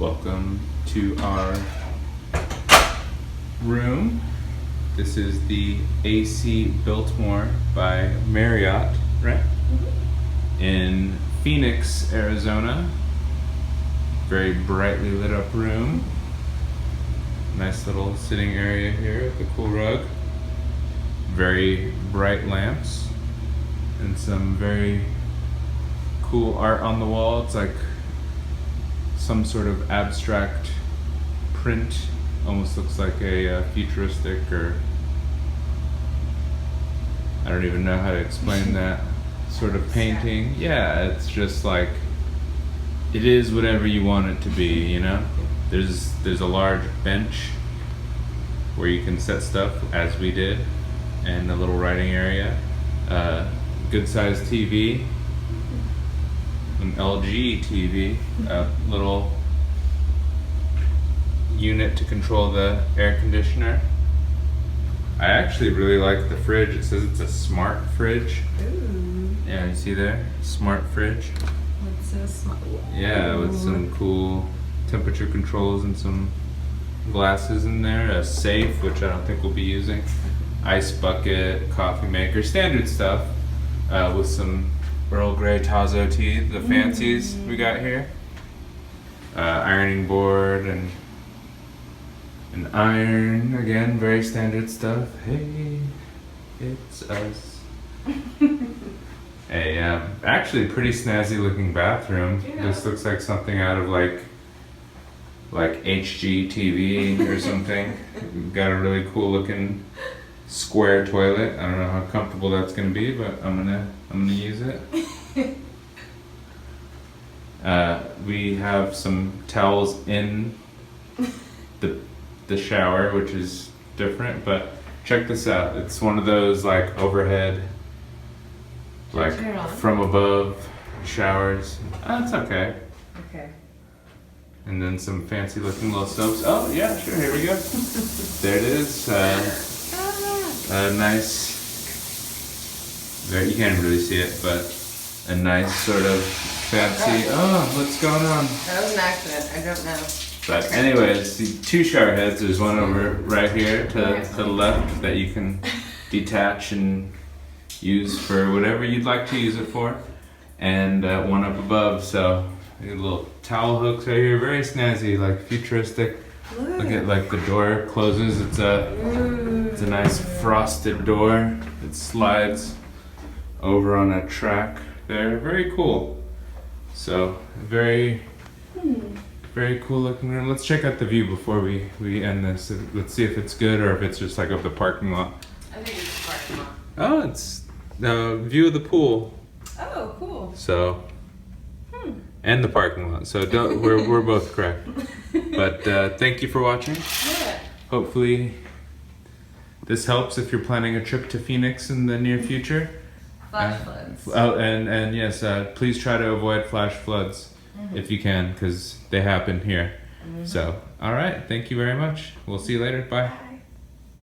Welcome to our room. This is the AC Biltmore by Marriott, right? Mm-hmm. In Phoenix, Arizona. Very brightly lit up room. Nice little sitting area here with a cool rug. Very bright lamps and some very cool art on the wall. It's like some sort of abstract print. Almost looks like a futuristic, or I don't even know how to explain that sort of painting. Yeah, it's just like, it is whatever you want it to be, you know? There's a large bench where you can set stuff, as we did, and a little writing area. Good sized TV, an LG TV, a little unit to control the air conditioner. I actually really like the fridge. It says it's a smart fridge. Ooh. Yeah, you see there? Smart fridge. What's so smart? Yeah, with some cool temperature controls and some glasses in there. A safe, which I don't think we'll be using. Ice bucket, coffee maker, standard stuff. With some Earl Grey Tazo tea, the fancies we got here. Ironing board and an iron, again, very standard stuff. Hey, it's us. Actually pretty snazzy looking bathroom. Yeah. This looks like something out of like HGTV or something. Got a really cool looking square toilet. I don't know how comfortable that's gonna be, but I'm gonna use it. We have some towels in the shower, which is different, but check this out. It's one of those like overhead, like from above showers. Oh, it's okay. Okay. And then some fancy looking little soaps. Oh yeah, sure, here we go. There it is. Nice, you can't really see it, but a nice sort of fancy, what's going on? That was an accident, I don't know. But anyways, the two shower heads, there's one over right here to the left that you can detach and use for whatever you'd like to use it for. And one up above, so little towel hooks right here, very snazzy, like futuristic. Look at like the door closes. It's a nice frosted door. It slides over on a track there. Very cool. So very cool looking room. Let's check out the view before we end this. Let's see if it's good or if it's just like of the parking lot. I think it's the parking lot. Oh, it's the view of the pool. Oh, cool. So. And the parking lot. So we're both correct. But thank you for watching. Yeah. Hopefully this helps if you're planning a trip to Phoenix in the near future. Flash floods. And yes, please try to avoid flash floods if you can, because they happen here. So, all right. Thank you very much. We'll see you later. Bye.